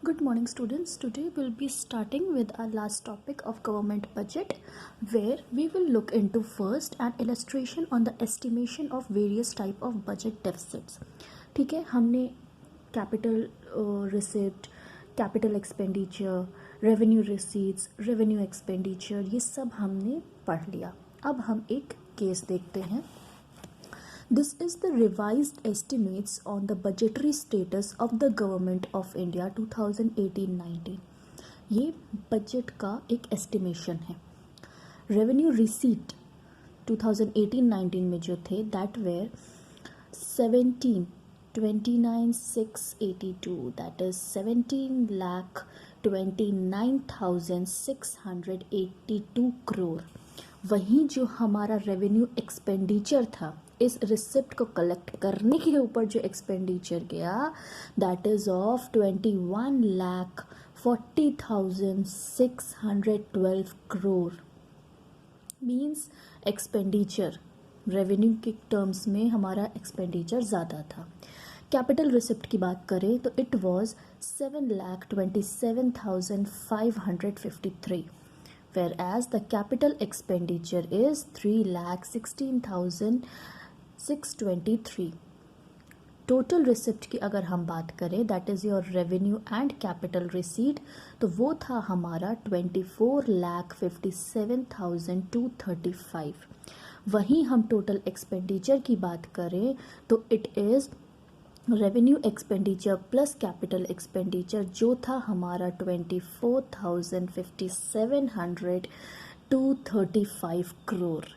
Good morning, students. Today we'll be starting with our last topic of government budget, where we will look into first an illustration on the estimation of various type of budget deficits. ठीक है, हमने capital receipt, capital expenditure, revenue receipts, revenue expenditure, ये सब हमने पढ़ लिया. अब हम एक केस देखते हैं. This is the revised estimates on the budgetary status of the Government of India 2018-19. ये बजट का एक एस्टिमेशन है. रेवेन्यू रिसीट 2018-19 में जो थे that were 17,29,682, that is 17,29,682 crore. वहीं जो हमारा रेवेन्यू एक्सपेंडिचर था, इस रिसिप्ट को कलेक्ट करने के ऊपर जो एक्सपेंडिचर गया that is of 21,40,612 crore. Means expenditure revenue के टर्म्स में हमारा एक्सपेंडिचर ज़्यादा था. कैपिटल रिसिप्ट की बात करें तो it was 7,27,553, whereas the capital expenditure is 3,16,623. Total receipt की अगर हम बात करें that is your revenue and capital receipt, तो वो था हमारा 24,57,235. वहीं हम टोटल एक्सपेंडिचर की बात करें तो it is revenue expenditure plus capital expenditure जो था हमारा 24,57,235 crore.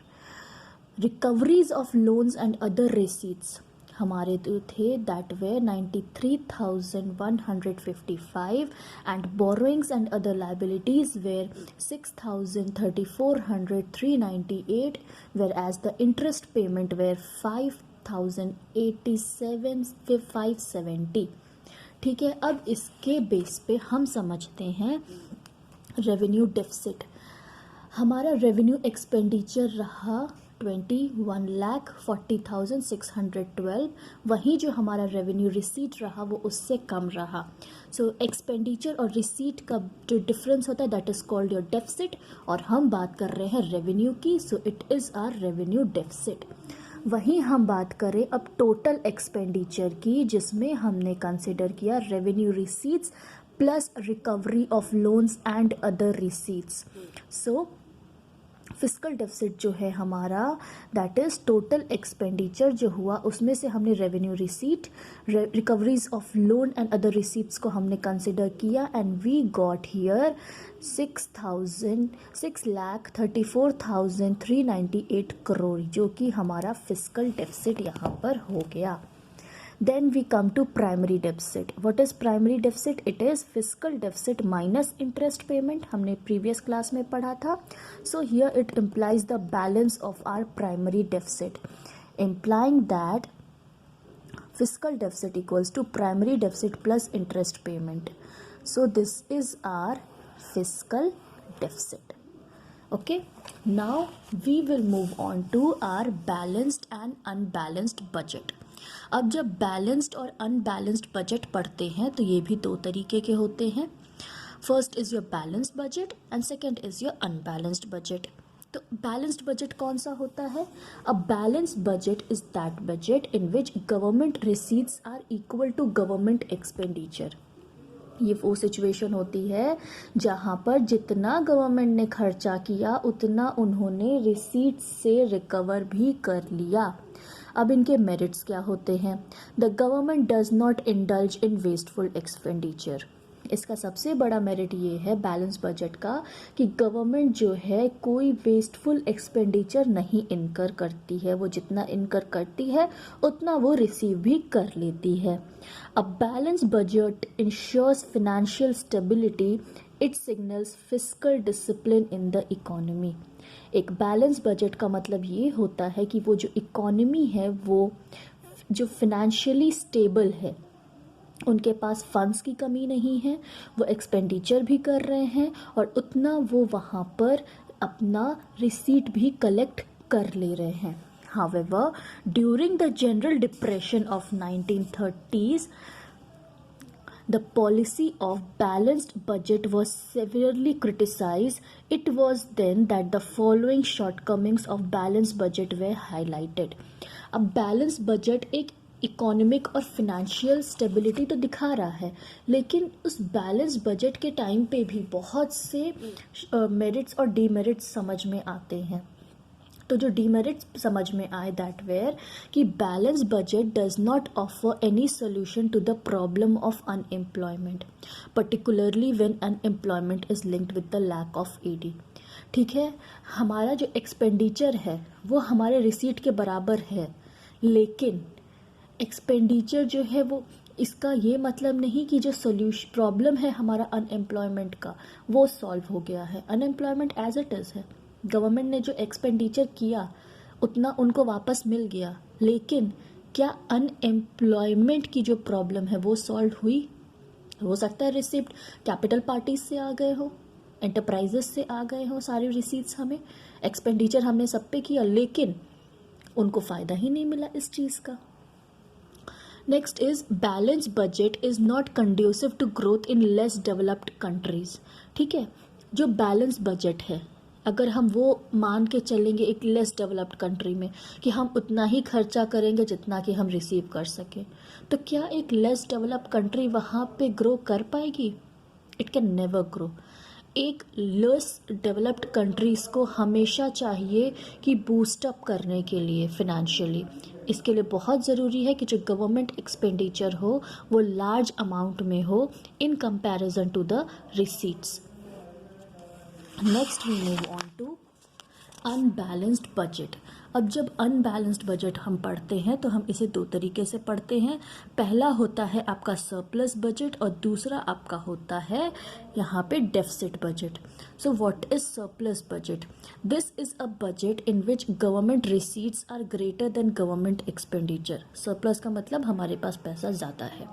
Recoveries of loans and other receipts हमारे जो थे that were 93,155 and borrowings and other liabilities were 6,34,398, were as the interest payment were 5,087,570. ठीक है, अब इसके बेस पे हम समझते हैं रेवेन्यू डेफिसिट. हमारा रेवेन्यू एक्सपेंडिचर रहा 21,40,612. वहीं जो हमारा रेवेन्यू रिसीट रहा वो उससे कम रहा. सो एक्सपेंडिचर और रिसीट का जो डिफरेंस होता है that is called your deficit, और हम बात कर रहे हैं रेवेन्यू की, so it is our revenue deficit. वहीं हम बात करें अब टोटल एक्सपेंडिचर की, जिसमें हमने कंसिडर किया revenue receipts plus recovery of loans and other receipts. So fiscal deficit जो है हमारा दैट इज़ टोटल एक्सपेंडिचर जो हुआ उसमें से हमने revenue receipt, recoveries of loan and other receipts को हमने कंसिडर किया and we got here 6,34,398 crore, जो कि हमारा फिस्कल डेफिसिट यहाँ पर हो गया. Then we come to primary deficit. What is primary deficit? It is fiscal deficit minus interest payment. हमने previous class में पढ़ा था. So here it implies the balance of our primary deficit, implying that fiscal deficit equals to primary deficit plus interest payment. So this is our fiscal deficit. Okay, now we will move on to our balanced and unbalanced budget. अब जब balanced और unbalanced budget पढ़ते हैं तो ये भी दो तरीके के होते हैं. First is your balanced budget and second is your unbalanced budget. तो बैलेंस्ड बजट कौन सा होता है? A balanced budget is that budget in which government receipts are equal to government expenditure. ये वो सिचुएशन होती है जहाँ पर जितना गवर्नमेंट ने खर्चा किया उतना उन्होंने रिसीट्स से रिकवर भी कर लिया. अब इनके मेरिट्स क्या होते हैं? The government does not indulge in wasteful expenditure. इसका सबसे बड़ा मेरिट ये है बैलेंस बजट का कि गवर्नमेंट जो है कोई वेस्टफुल एक्सपेंडिचर नहीं इनकर करती है. वो जितना इनकर करती है उतना वो रिसीव भी कर लेती है. A balance budget ensures financial stability. It signals fiscal discipline in the economy. एक बैलेंस बजट का मतलब ये होता है कि वो जो इकोनॉमी है वो जो फिनेंशियली स्टेबल है, उनके पास फंड्स की कमी नहीं है, वो एक्सपेंडिचर भी कर रहे हैं और उतना वो वहाँ पर अपना रिसीट भी कलेक्ट कर ले रहे हैं. However, during the general depression of 1930s The policy of balanced budget was severely criticized. It was then that the following shortcomings of balanced budget were highlighted. अब बैलेंस बजट एक economic और financial stability तो दिखा रहा है, लेकिन उस balance budget के टाइम पे भी बहुत से मेरिट्स और डीमेरिट्स समझ में आते हैं. तो जो डीमेरिट्स समझ में आए दैट वेयर कि balance budget does not offer any solution to the problem of unemployment, particularly when unemployment is linked with the lack of ED. ठीक है, हमारा जो एक्सपेंडिचर है वो हमारे रिसीट के बराबर है, लेकिन एक्सपेंडिचर जो है वो, इसका ये मतलब नहीं कि जो सोल्यूशन प्रॉब्लम है हमारा अनएम्प्लॉयमेंट का वो सॉल्व हो गया है. अनएम्प्लॉयमेंट एज इट इज़ है. गवर्नमेंट ने जो एक्सपेंडिचर किया उतना उनको वापस मिल गया, लेकिन क्या अनएम्प्लॉयमेंट की जो प्रॉब्लम है वो सॉल्व हुई? हो सकता है रिसिप्ट कैपिटल पार्टीज से आ गए हो, एंटरप्राइजेस से आ गए हो, सारे रिसीट्स हमें, एक्सपेंडिचर हमने सब पे किया, लेकिन उनको फ़ायदा ही नहीं मिला इस चीज़ का. Next is balance budget is not conducive to growth in less developed countries. ठीक है, जो बैलेंस बजट है अगर हम वो मान के चलेंगे एक लेस डेवलप्ड कंट्री में कि हम उतना ही खर्चा करेंगे जितना कि हम रिसीव कर सकें, तो क्या एक लेस डेवलप्ड कंट्री वहाँ पे ग्रो कर पाएगी? It can never grow. एक लेस डेवलप्ड कंट्रीज़ को हमेशा चाहिए कि बूस्टअप करने के लिए फिनेंशियली, इसके लिए बहुत ज़रूरी है कि जो गवर्नमेंट एक्सपेंडिचर हो वो लार्ज अमाउंट में हो in comparison to the receipts. Next we move on to unbalanced budget. अब जब अनबैलेंस्ड बजट हम पढ़ते हैं तो हम इसे दो तरीके से पढ़ते हैं. पहला होता है आपका सरप्लस बजट और दूसरा आपका होता है यहाँ पे deficit budget. So what is surplus budget? This is a budget in which government receipts are greater than government expenditure. Surplus का मतलब हमारे पास पैसा ज़्यादा है.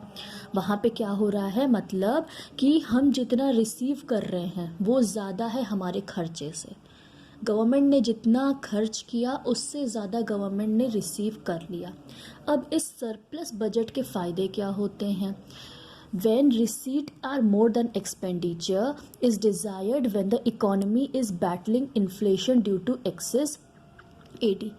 वहाँ पे क्या हो रहा है, मतलब कि हम जितना रिसीव कर रहे हैं वो ज़्यादा है हमारे खर्चे से. गवर्नमेंट ने जितना खर्च किया उससे ज़्यादा गवर्नमेंट ने रिसीव कर लिया. अब इस सरप्लस बजट के फ़ायदे क्या होते हैं? When receipt are more than expenditure is desired when the economy is battling inflation due to excess AD.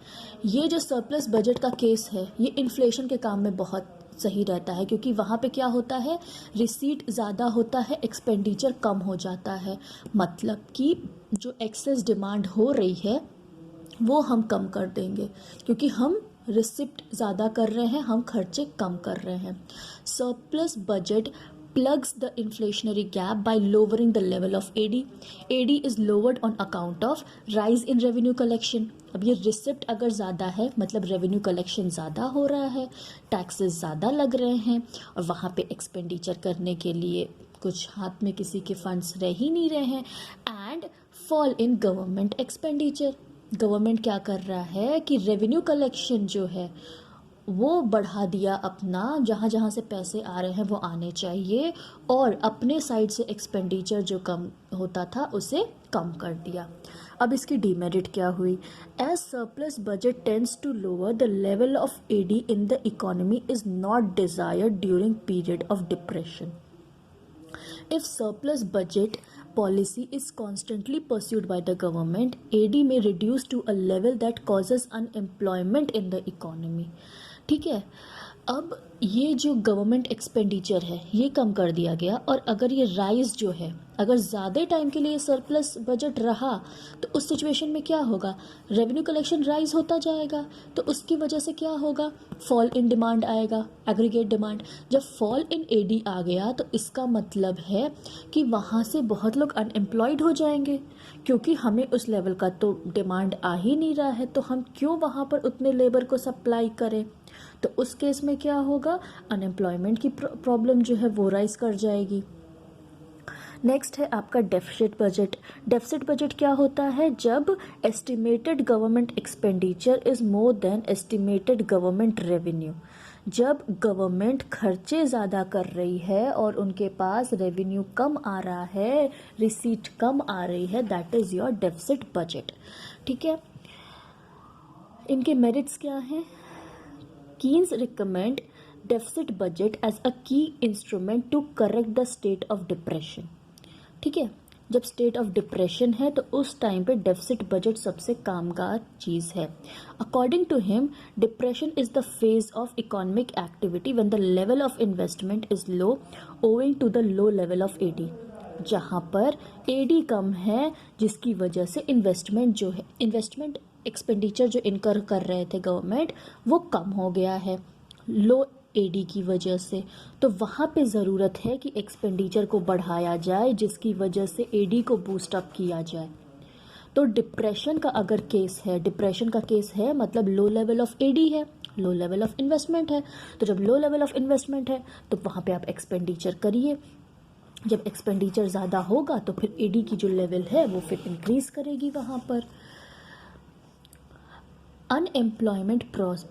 ये जो सरप्लस बजट का केस है ये इन्फ्लेशन के काम में बहुत सही रहता है, क्योंकि वहाँ पे क्या होता है, रिसीट ज़्यादा होता है, एक्सपेंडिचर कम हो जाता है. मतलब कि जो एक्सेस डिमांड हो रही है वो हम कम कर देंगे, क्योंकि हम रिसिप्ट ज़्यादा कर रहे हैं, हम खर्चे कम कर रहे हैं. Surplus budget plugs the inflationary gap by lowering the level of AD. AD is lowered on account of rise in revenue collection. अब ये रिसिप्ट अगर ज़्यादा है मतलब रेवेन्यू कलेक्शन ज़्यादा हो रहा है, टैक्सेस ज़्यादा लग रहे हैं और वहाँ पे एक्सपेंडिचर करने के लिए कुछ हाथ में किसी के फंड्स रह ही नहीं रहे हैं. And fall in government expenditure. Government क्या कर रहा है कि रेवेन्यू कलेक्शन जो है वो बढ़ा दिया अपना, जहाँ जहाँ से पैसे आ रहे हैं वो आने चाहिए, और अपने साइड से एक्सपेंडिचर जो कम होता था उसे कम कर दिया. अब इसकी डीमेरिट क्या हुई? As surplus budget tends to lower the level of AD in the economy is not desired during period of depression. If surplus budget policy is constantly pursued by the government, AD may reduce to a level that causes unemployment in the economy. ठीक है, अब ये जो government expenditure है ये कम कर दिया गया, और अगर ये राइज जो है, अगर ज़्यादा टाइम के लिए सरप्लस बजट रहा तो उस सिचुएशन में क्या होगा, रेवेन्यू कलेक्शन राइज होता जाएगा, तो उसकी वजह से क्या होगा, फॉल इन डिमांड आएगा, एग्रीगेट डिमांड. जब फॉल इन एडी आ गया तो इसका मतलब है कि वहाँ से बहुत लोग अनएम्प्लॉयड हो जाएंगे, क्योंकि हमें उस लेवल का तो डिमांड आ ही नहीं रहा है, तो हम क्यों वहाँ पर उतने लेबर को सप्लाई करें. तो उस केस में क्या होगा, अनएम्प्लॉयमेंट की प्रॉब्लम जो है वो राइज कर जाएगी. नेक्स्ट है आपका डेफिसिट बजट. डेफिसिट बजट क्या होता है? जब estimated government expenditure is more than estimated government revenue. जब गवर्नमेंट खर्चे ज़्यादा कर रही है और उनके पास रेवेन्यू कम आ रहा है, रिसीट कम आ रही है, that is your deficit budget. ठीक है, इनके मेरिट्स क्या हैं? Keynes recommend deficit budget as a key instrument to correct the state of depression. ठीक है, जब स्टेट ऑफ डिप्रेशन है तो उस टाइम पे डेफिसिट बजट सबसे कामगार चीज़ है। According to him, depression is the phase of economic activity when the level of investment is low owing to the low level of AD. जहाँ पर एडी कम है जिसकी वजह से इन्वेस्टमेंट जो है, इन्वेस्टमेंट एक्सपेंडिचर जो इनकर कर रहे थे गवर्नमेंट, वो कम हो गया है लो एडी की वजह से। तो वहाँ पे ज़रूरत है कि एक्सपेंडिचर को बढ़ाया जाए जिसकी वजह से एडी को बूस्ट अप किया जाए। तो डिप्रेशन का अगर केस है, डिप्रेशन का केस है मतलब लो लेवल ऑफ एडी है, लो लेवल ऑफ इन्वेस्टमेंट है। तो जब लो लेवल ऑफ इन्वेस्टमेंट है तो वहाँ पे आप एक्सपेंडिचर करिए। जब एक्सपेंडिचर ज़्यादा होगा तो फिर एडी की जो लेवल है वो फिर इंक्रीज करेगी वहाँ पर। Unemployment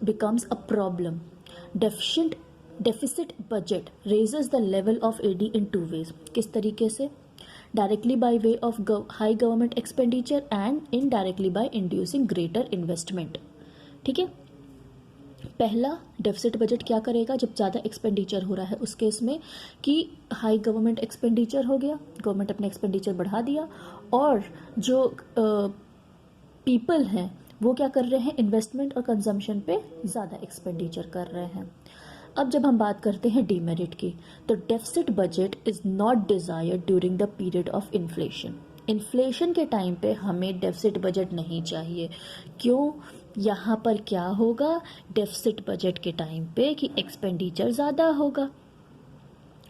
becomes a problem. Deficit budget raises the level of AD in two ways. किस तरीके से? Directly by way of high government expenditure and indirectly by inducing greater investment. ठीक है, पहला डेफिसिट बजट क्या करेगा जब ज़्यादा एक्सपेंडिचर हो रहा है उस केस में कि हाई गवर्नमेंट एक्सपेंडिचर हो गया, गवर्नमेंट अपने एक्सपेंडिचर बढ़ा दिया और जो पीपल हैं वो क्या कर रहे हैं, इन्वेस्टमेंट और कंजम्पशन पे ज़्यादा एक्सपेंडिचर कर रहे हैं। अब जब हम बात करते हैं डीमेरिट की, तो deficit budget is not desired during the period of inflation. Inflation के टाइम पे हमें डेफिसिट बजट नहीं चाहिए। क्यों? यहाँ पर क्या होगा डेफिसिट बजट के टाइम पे कि एक्सपेंडिचर ज़्यादा होगा,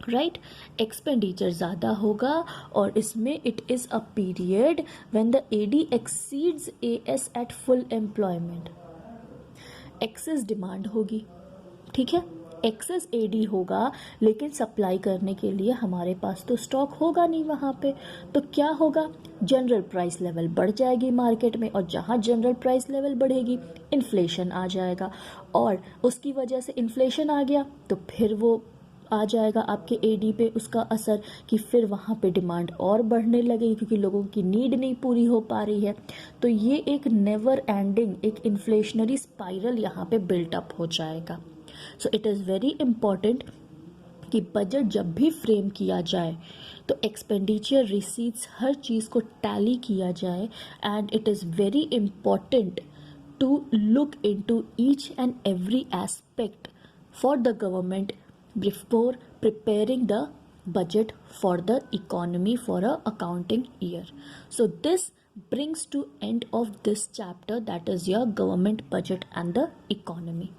राइट, एक्सपेंडिचर ज़्यादा होगा और इसमें it is a period when the AD exceeds AS at full employment. Excess demand होगी, ठीक है, एक्सेस एडी होगा लेकिन सप्लाई करने के लिए हमारे पास तो स्टॉक होगा नहीं वहाँ पे। तो क्या होगा, जनरल प्राइस लेवल बढ़ जाएगी मार्केट में और जहाँ जनरल प्राइस लेवल बढ़ेगी इन्फ्लेशन आ जाएगा और उसकी वजह से इन्फ्लेशन आ गया तो फिर वो आ जाएगा आपके एडी पे उसका असर कि फिर वहाँ पे डिमांड और बढ़ने लगेगी क्योंकि लोगों की नीड नहीं पूरी हो पा रही है। तो ये एक नेवर एंडिंग एक इन्फ्लेशनरी स्पाइरल यहाँ पे बिल्टअप हो जाएगा। सो इट इज़ वेरी इम्पॉर्टेंट कि बजट जब भी फ्रेम किया जाए तो एक्सपेंडिचर रिसीट्स हर चीज़ को टैली किया जाए and it is very important to look into each and every aspect for the government before preparing the budget for the economy for a accounting year. So this brings to end of this chapter, that is your government budget and the economy.